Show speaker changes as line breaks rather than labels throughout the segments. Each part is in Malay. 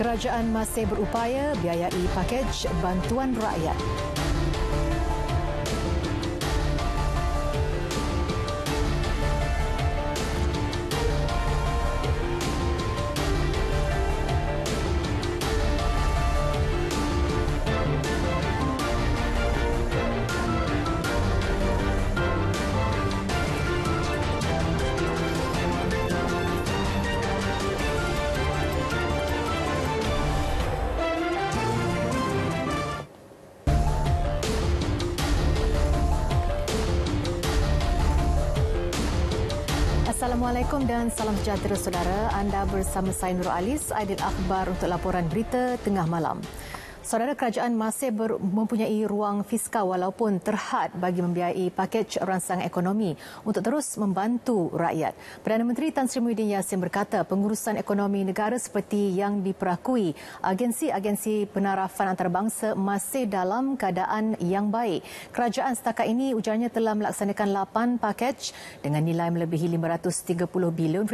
Kerajaan masih berupaya biayai pakej bantuan rakyat. Assalamualaikum dan salam sejahtera saudara. Anda bersama saya Nur Alis, Aidil Akhbar untuk laporan berita tengah malam. Saudara, kerajaan masih mempunyai ruang fiskal walaupun terhad bagi membiayai pakej rancangan ekonomi untuk terus membantu rakyat. Perdana Menteri Tan Sri Muhyiddin Yassin berkata pengurusan ekonomi negara seperti yang diperakui agensi-agensi penarafan antarabangsa masih dalam keadaan yang baik. Kerajaan setakat ini ujarnya telah melaksanakan 8 pakej dengan nilai melebihi RM530 bilion.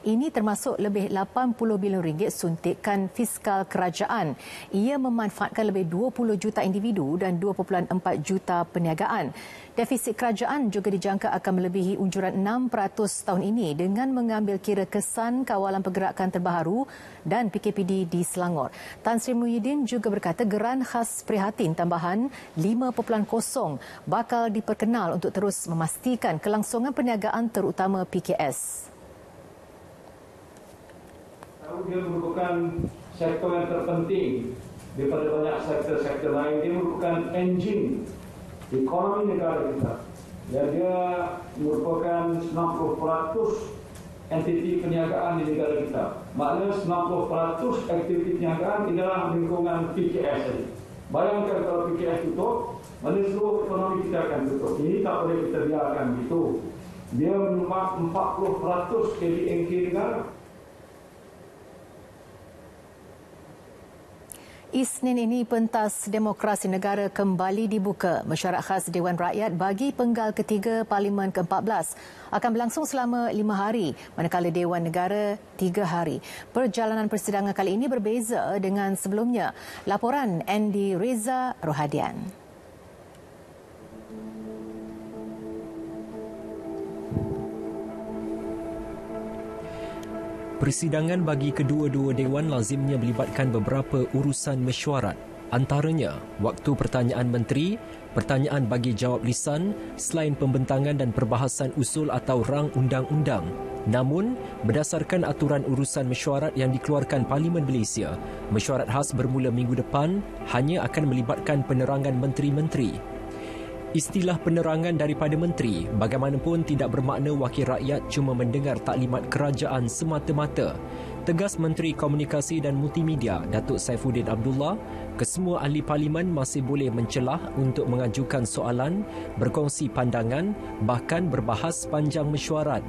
Ini termasuk lebih RM80 bilion suntikan fiskal kerajaan. Ia memanfaatkan lebih 20 juta individu dan 2.4 juta perniagaan. Defisit kerajaan juga dijangka akan melebihi unjuran 6% tahun ini dengan mengambil kira kesan kawalan pergerakan terbaru dan PKPD di Selangor. Tan Sri Muhyiddin juga berkata geran khas prihatin tambahan 5.0 bakal diperkenal untuk terus memastikan kelangsungan perniagaan terutama PKS.
Dia merupakan sektor yang terpenting daripada banyak sektor-sektor lain. Dia merupakan enjin ekonomi negara kita. Dan dia merupakan 90% entiti perniagaan di negara kita. Maknanya 90% aktiviti perniagaan di dalam lingkungan PKS. Bayangkan kalau PKS tutup, mana seluruh ekonomi kita akan tutup. Ini tak boleh kita biarkan begitu. Dia menyumbang 40% KDNK negara.
Isnin ini pentas demokrasi negara kembali dibuka. Mesyuarat khas Dewan Rakyat bagi penggal ketiga Parlimen ke-14 akan berlangsung selama 5 hari, manakala Dewan Negara 3 hari. Perjalanan persidangan kali ini berbeza dengan sebelumnya. Laporan Andy Reza Rohadian.
Persidangan bagi kedua-dua dewan lazimnya melibatkan beberapa urusan mesyuarat. Antaranya, waktu pertanyaan menteri, pertanyaan bagi jawab lisan, selain pembentangan dan perbahasan usul atau rang undang-undang. Namun, berdasarkan aturan urusan mesyuarat yang dikeluarkan Parlimen Malaysia, mesyuarat khas bermula minggu depan hanya akan melibatkan penerangan menteri-menteri. Istilah penerangan daripada menteri bagaimanapun tidak bermakna wakil rakyat cuma mendengar taklimat kerajaan semata-mata. Tegas Menteri Komunikasi dan Multimedia Datuk Saifuddin Abdullah, kesemua ahli parlimen masih boleh mencelah untuk mengajukan soalan, berkongsi pandangan, bahkan berbahas panjang mesyuarat.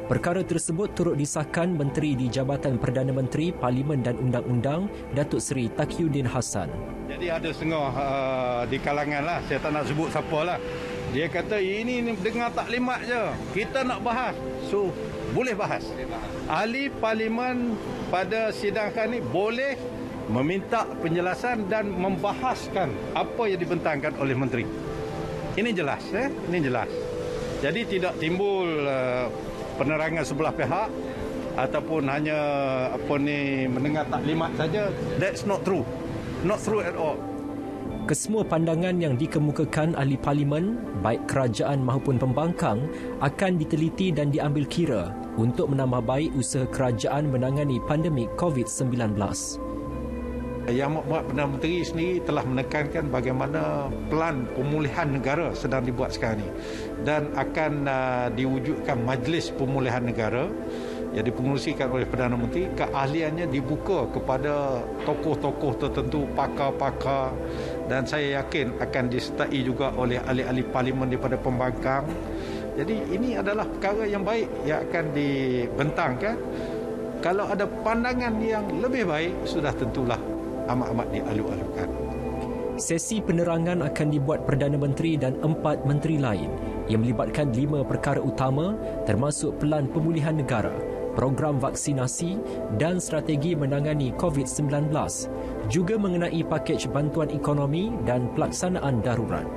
Perkara tersebut turut disahkan Menteri di Jabatan Perdana Menteri, Parlimen dan Undang-Undang, Datuk Seri Taqiyuddin Hassan.
Jadi ada setengah di kalangan lah, saya tak nak sebut siapa lah. Dia kata ini dengar taklimat je, kita nak bahas. So, boleh bahas. Ahli Parlimen pada sidang kali ini boleh meminta penjelasan dan membahaskan apa yang dibentangkan oleh Menteri. Ini jelas, ini jelas. Jadi tidak timbul penerangan sebelah pihak ataupun hanya mendengar taklimat saja. That's not true. Not true at all.
Kesemua pandangan yang dikemukakan ahli parlimen, baik kerajaan maupun pembangkang, akan diteliti dan diambil kira untuk menambah baik usaha kerajaan menangani pandemik COVID-19.
Yang Perdana Menteri sendiri telah menekankan bagaimana pelan pemulihan negara sedang dibuat sekarang ini dan akan diwujudkan Majlis Pemulihan Negara yang dipengerusikan oleh Perdana Menteri. Keahliannya dibuka kepada tokoh-tokoh tertentu, pakar-pakar, dan saya yakin akan disertai juga oleh ahli-ahli parlimen daripada pembangkang. Jadi ini adalah perkara yang baik yang akan dibentangkan. Kalau ada pandangan yang lebih baik, sudah tentulah amat-amat dialu-alukan.
Sesi penerangan akan dibuat Perdana Menteri dan 4 menteri lain yang melibatkan 5 perkara utama termasuk pelan pemulihan negara, program vaksinasi dan strategi menangani COVID-19, juga mengenai pakej bantuan ekonomi dan pelaksanaan darurat.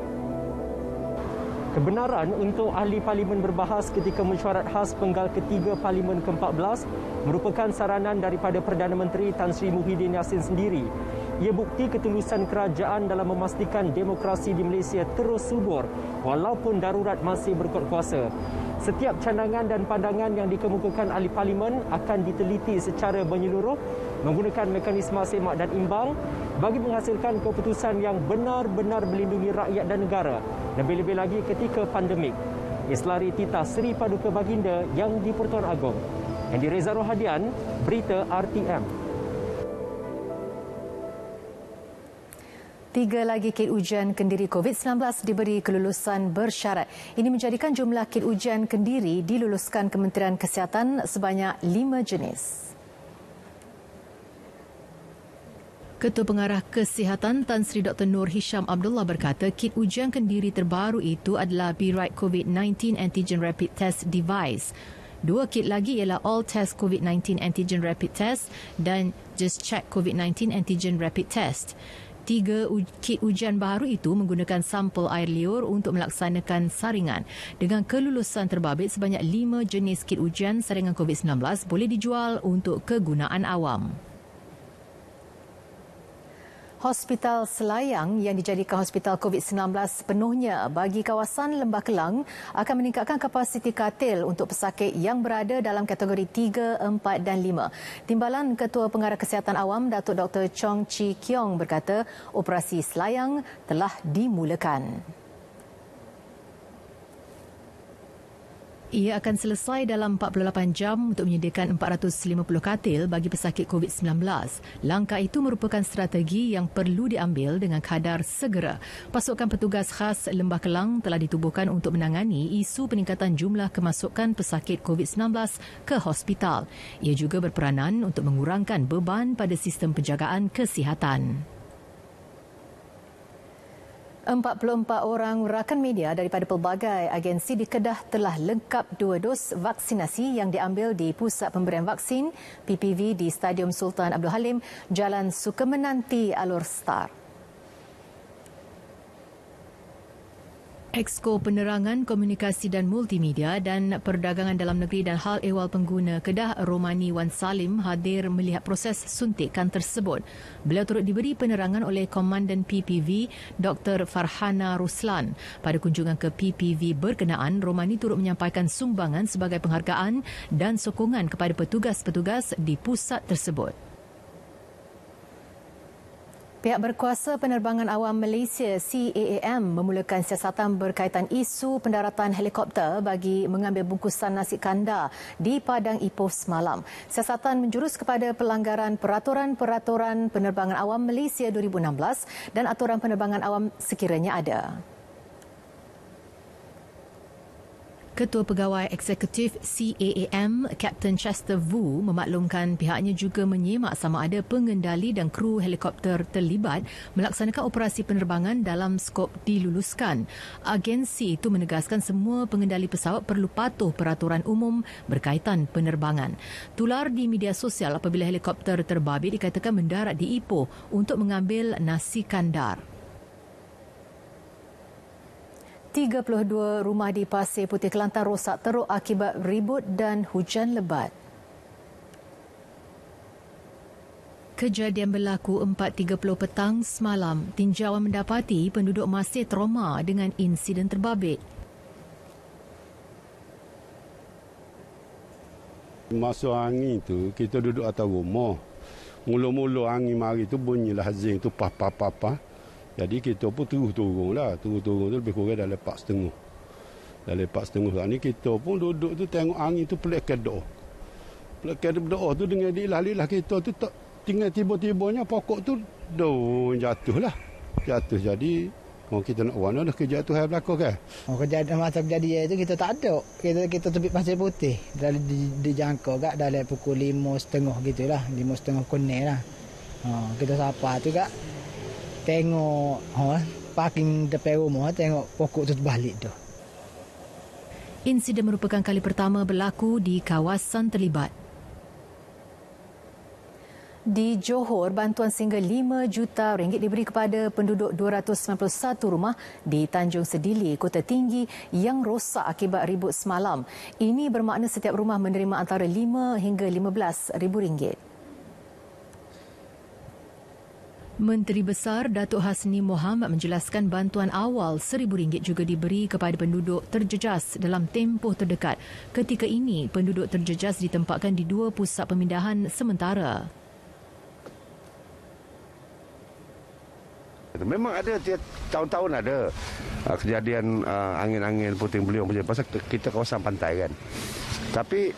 Kebenaran untuk ahli parlimen berbahas ketika mesyuarat khas penggal ketiga parlimen ke-14 merupakan saranan daripada Perdana Menteri Tan Sri Muhyiddin Yassin sendiri. Ia bukti ketulusan kerajaan dalam memastikan demokrasi di Malaysia terus subur walaupun darurat masih berkuasa. Setiap cadangan dan pandangan yang dikemukakan ahli parlimen akan diteliti secara menyeluruh menggunakan mekanisme semak dan imbang bagi menghasilkan keputusan yang benar-benar melindungi rakyat dan negara, lebih-lebih lagi ketika pandemik. Islari titah Seri Paduka Baginda yang di-Pertuan Agong. Andy Reza Rohadian, Berita RTM.
3 lagi kit ujian kendiri COVID-19 diberi kelulusan bersyarat. Ini menjadikan jumlah kit ujian kendiri diluluskan Kementerian Kesihatan sebanyak 5 jenis. Ketua Pengarah Kesihatan Tan Sri Dr. Nur Hisham Abdullah berkata kit ujian kendiri terbaru itu adalah BRITE COVID-19 Antigen Rapid Test Device. 2 kit lagi ialah All Test COVID-19 Antigen Rapid Test dan Just Check COVID-19 Antigen Rapid Test. 3 kit ujian baru itu menggunakan sampel air liur untuk melaksanakan saringan. Dengan kelulusan terbabit, sebanyak 5 jenis kit ujian saringan COVID-19 boleh dijual untuk kegunaan awam. Hospital Selayang yang dijadikan hospital COVID-19 sepenuhnya bagi kawasan Lembah Kelang akan meningkatkan kapasiti katil untuk pesakit yang berada dalam kategori 3, 4 dan 5. Timbalan Ketua Pengarah Kesihatan Awam Datuk Dr. Chong Chi Kiong berkata operasi Selayang telah dimulakan. Ia akan selesai dalam 48 jam untuk menyediakan 450 katil bagi pesakit COVID-19. Langkah itu merupakan strategi yang perlu diambil dengan kadar segera. Pasukan petugas khas Lembah Kelang telah ditubuhkan untuk menangani isu peningkatan jumlah kemasukan pesakit COVID-19 ke hospital. Ia juga berperanan untuk mengurangkan beban pada sistem penjagaan kesihatan. 44 orang rakan media daripada pelbagai agensi di Kedah telah lengkap 2 dos vaksinasi yang diambil di Pusat Pemberian Vaksin PPV di Stadium Sultan Abdul Halim, Jalan Sukemenanti, Alor Star. Exco Penerangan, Komunikasi dan Multimedia dan Perdagangan Dalam Negeri dan Hal Ehwal Pengguna Kedah, Romani Wan Salim hadir melihat proses suntikan tersebut. Beliau turut diberi penerangan oleh Komandan PPV Dr. Farhana Ruslan. Pada kunjungan ke PPV berkenaan, Romani turut menyampaikan sumbangan sebagai penghargaan dan sokongan kepada petugas-petugas di pusat tersebut. Pihak Berkuasa Penerbangan Awam Malaysia CAAM memulakan siasatan berkaitan isu pendaratan helikopter bagi mengambil bungkusan nasi kandar di Padang Ipoh semalam. Siasatan menjurus kepada pelanggaran peraturan-peraturan penerbangan awam Malaysia 2016 dan aturan penerbangan awam sekiranya ada. Ketua Pegawai Eksekutif CAAM, Kapten Chester Vu memaklumkan pihaknya juga menyemak sama ada pengendali dan kru helikopter terlibat melaksanakan operasi penerbangan dalam skop diluluskan. Agensi itu menegaskan semua pengendali pesawat perlu patuh peraturan umum berkaitan penerbangan. Tular di media sosial apabila helikopter terbabit dikatakan mendarat di Ipoh untuk mengambil nasi kandar. 32 rumah di Pasir Putih Kelantan rosak teruk akibat ribut dan hujan lebat. Kejadian berlaku 4.30 petang semalam. Tinjauan mendapati penduduk masih trauma dengan insiden terbabit.
Masa angin tu kita duduk atas rumah. Mula-mula angin mari tu bunyilah hazing tu pah. Jadi kita pun turun-turun tu lebih kurang dah lepas setengah. Dah lepas setengah saat ni kita pun duduk tu tengok angin tu pelak doa. Pelak doa tu dengan dilah-lilah kita tu tak tinggal tiba-tibanya pokok tu jatuh lah. Jatuh jadi kalau kita nak warna dah kejatuh hai belakang kan.
Kejadian masa kejadian itu kita tak ada. Kita tepi Pasir Putih. Dijangka kat dalam pukul 5.30 gitulah. 5.30 kuning lah. Kita sapa tu kak. Tengok parking depan rumah, tengok pokok tu terbalik tu. Insiden merupakan kali pertama berlaku di kawasan terlibat.
Di Johor, bantuan sehingga RM5 juta diberi kepada penduduk 291 rumah di Tanjung Sedili, Kota Tinggi yang rosak akibat ribut semalam. Ini bermakna setiap rumah menerima antara RM5 hingga RM15,000. Menteri Besar Datuk Hasni Mohamad menjelaskan bantuan awal RM1,000 juga diberi kepada penduduk terjejas dalam tempoh terdekat. Ketika ini, penduduk terjejas ditempatkan di 2 pusat pemindahan sementara.
Memang ada, tahun-tahun ada kejadian angin-angin puting beliung macam pasal kita kawasan pantai kan. Tapi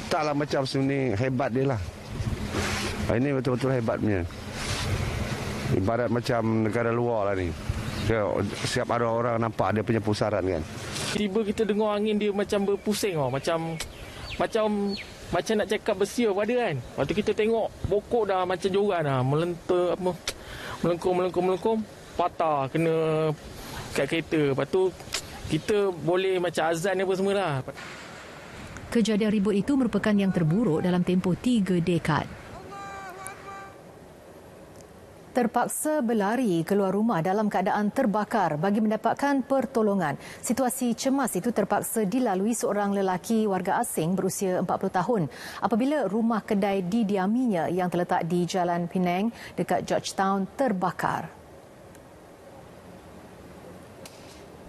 taklah macam sini hebat dia lah. Ini betul-betul hebatnya. Ibarat macam negara luar lah ni. Siap ada orang nampak dia punya pusaran kan.
Tiba kita dengar angin dia macam berpusing macam nak cakap bersia pada kan. Lepas tu kita tengok pokok dah macam joran dah melengkung patah kena kat kereta. Lepas tu kita boleh macam azan apa semualah.
Kejadian ribut itu merupakan yang terburuk dalam tempoh 3 dekad. Terpaksa berlari keluar rumah dalam keadaan terbakar bagi mendapatkan pertolongan. Situasi cemas itu terpaksa dilalui seorang lelaki warga asing berusia 40 tahun apabila rumah kedai didiaminya yang terletak di Jalan Penang dekat Georgetown terbakar.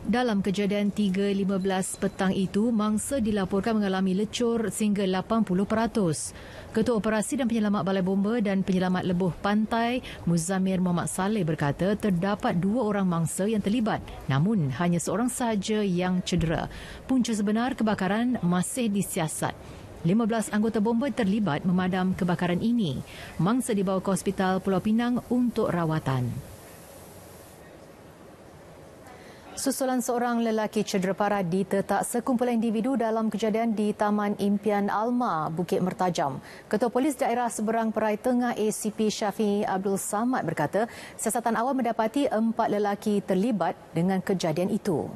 Dalam kejadian 3.15 petang itu, mangsa dilaporkan mengalami lecur sehingga 80%. Ketua Operasi dan Penyelamat Balai Bomba dan Penyelamat Lebuh Pantai, Muzammir Muhammad Saleh berkata terdapat 2 orang mangsa yang terlibat, namun hanya seorang sahaja yang cedera. Punca sebenar kebakaran masih disiasat. 15 anggota bomba terlibat memadam kebakaran ini. Mangsa dibawa ke Hospital Pulau Pinang untuk rawatan. Susulan seorang lelaki cedera parah ditetak sekumpulan individu dalam kejadian di Taman Impian Alma, Bukit Mertajam. Ketua Polis Daerah Seberang Perai Tengah ACP Syafiee Abdul Samad berkata, siasatan awal mendapati 4 lelaki terlibat dengan kejadian itu.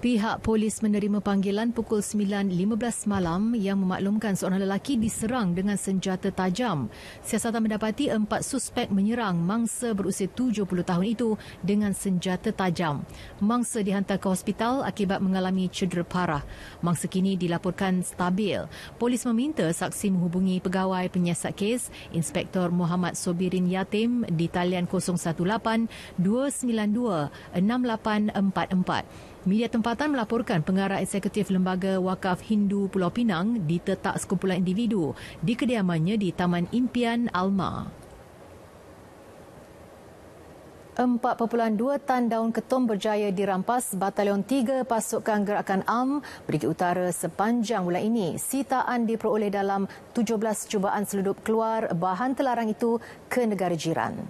Pihak polis menerima panggilan pukul 9.15 malam yang memaklumkan seorang lelaki diserang dengan senjata tajam. Siasatan mendapati 4 suspek menyerang mangsa berusia 70 tahun itu dengan senjata tajam. Mangsa dihantar ke hospital akibat mengalami cedera parah. Mangsa kini dilaporkan stabil. Polis meminta saksi menghubungi pegawai penyiasat kes Inspektor Muhammad Sobirin Yatim di talian 018-292-6844. Media tempatan melaporkan pengarah eksekutif Lembaga Wakaf Hindu Pulau Pinang ditetak sekumpulan individu di kediamannya di Taman Impian Alma. 4.2 tan daun ketum berjaya dirampas Batalion 3 Pasukan Gerakan ARM Brigade Utara sepanjang bulan ini. Sitaan diperoleh dalam 17 cubaan seludup keluar bahan terlarang itu ke negara jiran.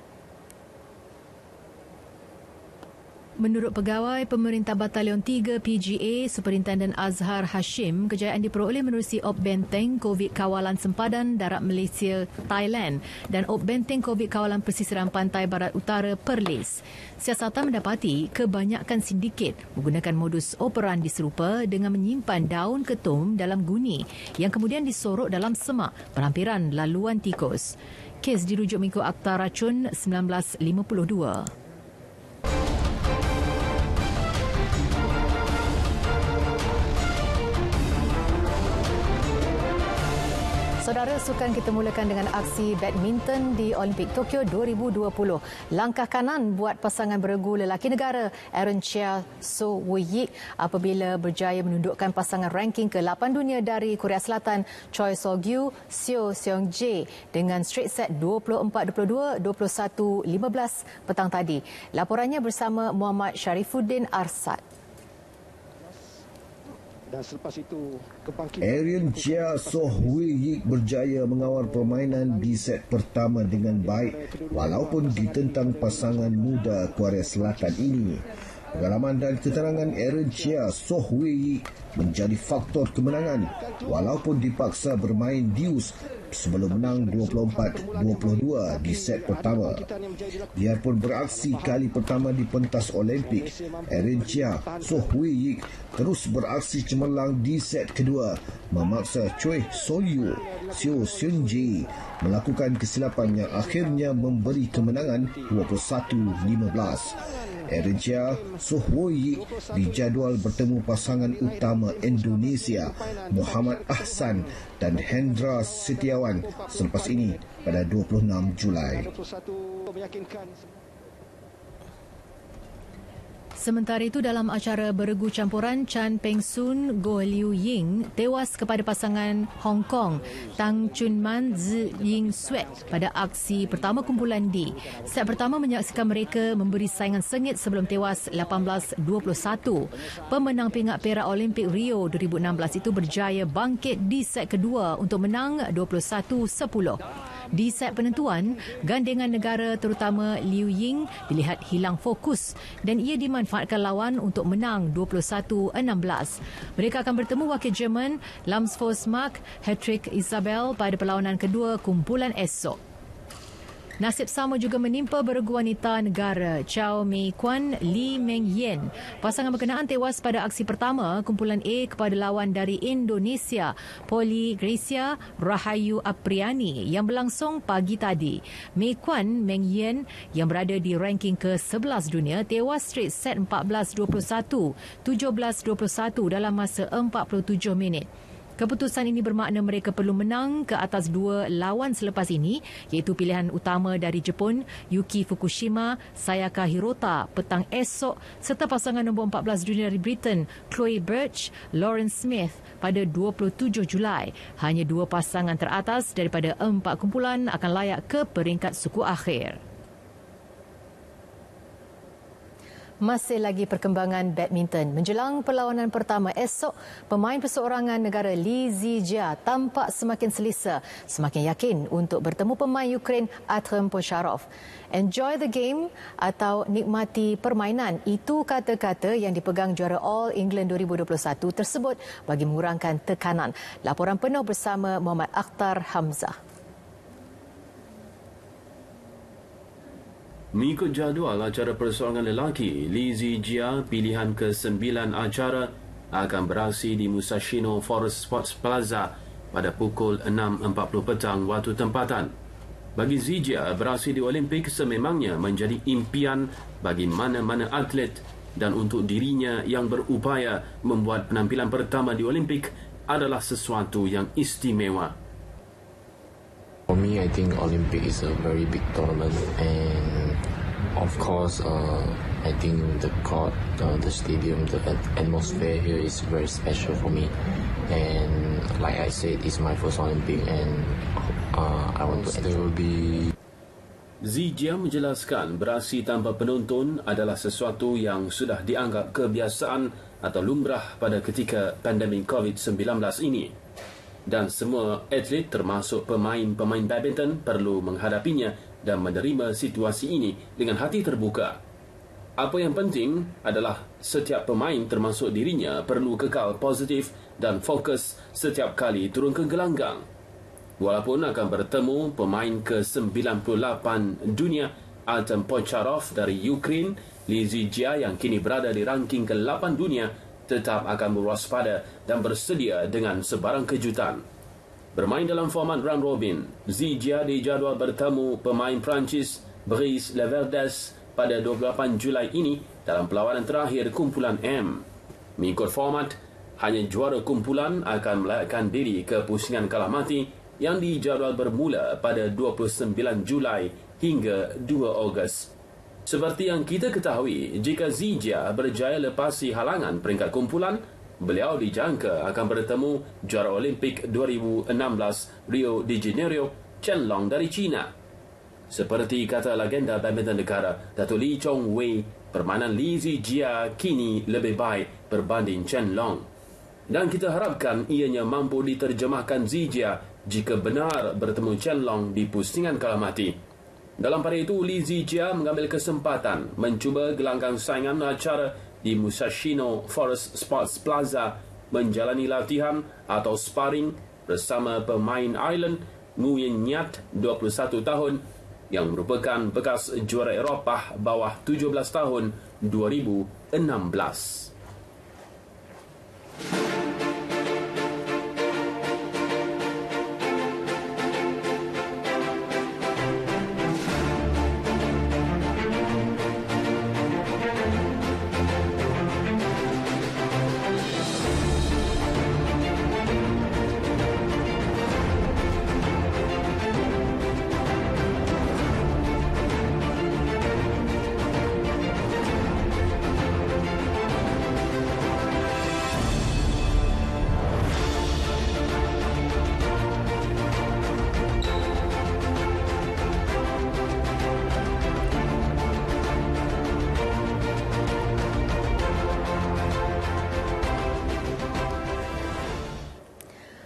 Menurut pegawai Pemerintah Batalion 3 PGA, Superintendent Azhar Hashim, kejayaan diperoleh menerusi Op Benteng COVID Kawalan Sempadan Darat Malaysia Thailand dan Op Benteng COVID Kawalan Pesisiran Pantai Barat Utara Perlis. Siasatan mendapati kebanyakan sindiket menggunakan modus operandi serupa dengan menyimpan daun ketum dalam guni yang kemudian disorok dalam semak berhampiran laluan tikus. Kes dirujuk mengikut Akta Racun 1952. Saudara, sukan kita mulakan dengan aksi badminton di Olimpik Tokyo 2020. Langkah kanan buat pasangan beregu lelaki negara Aaron Chia So Woo-yik apabila berjaya menundukkan pasangan ranking ke-8 dunia dari Korea Selatan Choi So-gyu, Seo Seong-jae dengan straight set 24-22, 21-15 petang tadi. Laporannya bersama Muhammad Sharifuddin Arsad.
Dan selepas itu kebangkitan
Aaron Chia So Woo-yik berjaya mengawal permainan di set pertama dengan baik walaupun ditentang pasangan muda Korea Selatan ini. Pengalaman dan keterangan Aaron Chia So Woo-yik menjadi faktor kemenangan walaupun dipaksa bermain deuce sebelum menang 24-22 di set pertama. Biarpun beraksi kali pertama di pentas Olimpik, Erin Chia Soh Hui Yik terus beraksi cemerlang di set kedua, memaksa Choi Sol-yu Seo Seung-ji melakukan kesilapan yang akhirnya memberi kemenangan 21-15. Erin Chia Soh Hui Yik dijadual bertemu pasangan utama Indonesia Muhammad Ahsan dan Hendra Setiawan selepas ini pada 26 Julai.
Sementara itu, dalam acara beregu campuran, Chan Peng Soon Goh Liu Ying tewas kepada pasangan Hong Kong Tang Chun Man Zi Ying Sweat pada aksi pertama kumpulan D. Set pertama menyaksikan mereka memberi saingan sengit sebelum tewas 18-21. Pemenang pingat perak Olimpik Rio 2016 itu berjaya bangkit di set kedua untuk menang 21-10. Di set penentuan, gandengan negara terutama Liu Ying dilihat hilang fokus dan ia dimanfaatkan lawan untuk menang 21-16. Mereka akan bertemu wakil Jerman Lamsfors Mark Hetrik Isabel pada perlawanan kedua kumpulan esok. Nasib sama juga menimpa beregu wanita negara Chow Mei Kwan Lee Meng Yen. Pasangan berkenaan tewas pada aksi pertama kumpulan A kepada lawan dari Indonesia, Polly Gracia Rahayu Apriani yang berlangsung pagi tadi. Mei Kwan Meng Yen yang berada di ranking ke-11 dunia tewas straight set 14-21, 17-21 dalam masa 47 minit. Keputusan ini bermakna mereka perlu menang ke atas dua lawan selepas ini, iaitu pilihan utama dari Jepun, Yuki Fukushima, Sayaka Hirota petang esok serta pasangan nombor 14 dunia dari Britain, Chloe Birch, Lauren Smith pada 27 Julai. Hanya dua pasangan teratas daripada 4 kumpulan akan layak ke peringkat suku akhir. Masih lagi perkembangan badminton. Menjelang perlawanan pertama esok, pemain perseorangan negara Li Zijia tampak semakin selesa, semakin yakin untuk bertemu pemain Ukraine Artem Posharov. Enjoy the game atau nikmati permainan, itu kata-kata yang dipegang juara All England 2021 tersebut bagi mengurangkan tekanan. Laporan penuh bersama Muhammad Akhtar Hamzah.
Mengikut jadual acara perseorangan lelaki, Li Zijia pilihan ke-9 acara akan beraksi di Musashino Forest Sports Plaza pada pukul 6.40 petang waktu tempatan. Bagi Zijia, beraksi di Olimpik sememangnya menjadi impian bagi mana-mana atlet dan untuk dirinya yang berupaya membuat penampilan pertama di Olimpik adalah sesuatu yang istimewa.
For me, I think Olympic is a very big tournament, and of course, I think the court, the stadium, the atmosphere here is very special for me. And like I said, it's my first Olympic, and I want to. There will be.
Zijia menjelaskan beraksi tanpa penonton adalah sesuatu yang sudah dianggap kebiasaan atau lumrah pada ketika pandemik COVID-19 ini. Dan semua atlet termasuk pemain-pemain badminton perlu menghadapinya dan menerima situasi ini dengan hati terbuka. Apa yang penting adalah setiap pemain termasuk dirinya perlu kekal positif dan fokus setiap kali turun ke gelanggang. Walaupun akan bertemu pemain ke-98 dunia Artem Posharov dari Ukraine, Li Zijia yang kini berada di ranking ke-8 dunia tetap akan berwaspada dan bersedia dengan sebarang kejutan. Bermain dalam format round robin, Zijia dijadual bertemu pemain Perancis Brice Leverdes pada 28 Julai ini dalam perlawanan terakhir kumpulan M. Mengikut format, hanya juara kumpulan akan melayakkan diri ke pusingan kalah mati yang dijadual bermula pada 29 Julai hingga 2 Ogos. Seperti yang kita ketahui, jika Zijia berjaya lepasi halangan peringkat kumpulan, beliau dijangka akan bertemu juara Olimpik 2016 Rio de Janeiro, Chen Long dari China. Seperti kata legenda badminton negara, Dato' Lee Chong Wei, permainan Li Zijia kini lebih baik berbanding Chen Long. Dan kita harapkan ianya mampu diterjemahkan Zijia jika benar bertemu Chen Long di pusingan kalah mati. Dalam pada itu, Li Zijia mengambil kesempatan mencuba gelanggang saingan acara di Musashino Forest Sports Plaza, menjalani latihan atau sparring bersama pemain Ireland Nguyen Nyat, 21 tahun, yang merupakan bekas juara Eropah bawah 17 tahun 2016.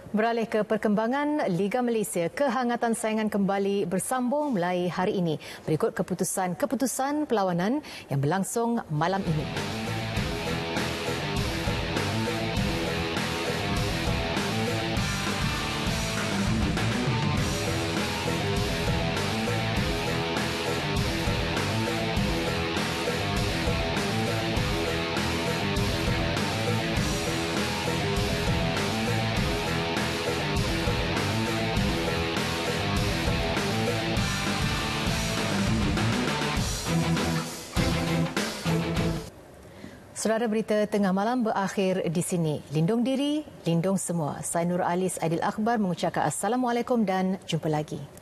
Beralih ke perkembangan Liga Malaysia, kehangatan saingan kembali bersambung mulai hari ini berikut keputusan perlawanan yang berlangsung malam ini. Saudara, berita tengah malam berakhir di sini. Lindung diri, lindung semua. Saya Nur Alis Aidil Akhbar mengucapkan Assalamualaikum dan jumpa lagi.